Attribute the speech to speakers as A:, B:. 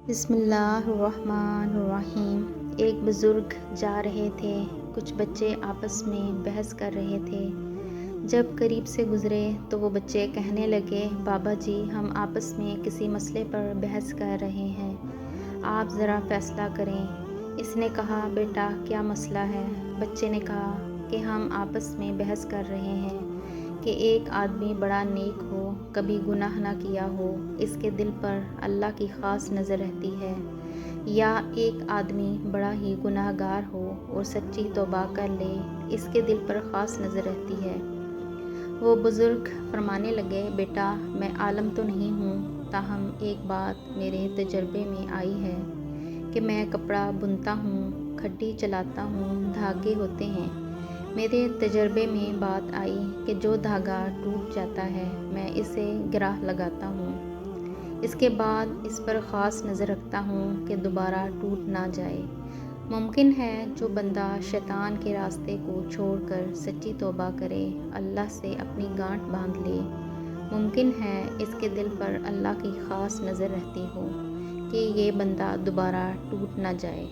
A: بسم اللہ الرحمن الرحیم۔ ایک بزرگ جا رہے تھے، کچھ بچے آپس میں بحث کر رہے تھے۔ جب قریب سے گزرے تو وہ بچے کہنے لگے، بابا جی ہم آپس میں کسی مسئلے پر بحث کر رہے ہیں، آپ ذرا فیصلہ کریں۔ اس نے کہا، بیٹا کیا مسئلہ ہے؟ بچے نے کہا کہ ہم آپس میں بحث کر رہے ہیں کہ ایک آدمی بڑا نیک ہو، کبھی گناہ نہ کیا ہو، اس کے دل پر اللہ کی خاص نظر رہتی ہے، یا ایک آدمی بڑا ہی گناہ گار ہو اور سچی توبہ کر لے، اس کے دل پر خاص نظر رہتی ہے۔ وہ بزرگ فرمانے لگے، بیٹا میں عالم تو نہیں ہوں، تاہم ایک بات میرے تجربے میں آئی ہے کہ میں کپڑا بنتا ہوں، کھٹی چلاتا ہوں، دھاگے ہوتے ہیں۔ میرے تجربے میں بات آئی کہ جو دھاگا ٹوٹ جاتا ہے میں اسے گرہ لگاتا ہوں، اس کے بعد اس پر خاص نظر رکھتا ہوں کہ دوبارہ ٹوٹ نہ جائے۔ ممکن ہے جو بندہ شیطان کے راستے کو چھوڑ کر سچی توبہ کرے، اللہ سے اپنی گانٹھ باندھ لے، ممکن ہے اس کے دل پر اللہ کی خاص نظر رہتی ہو کہ یہ بندہ دوبارہ ٹوٹ نہ جائے۔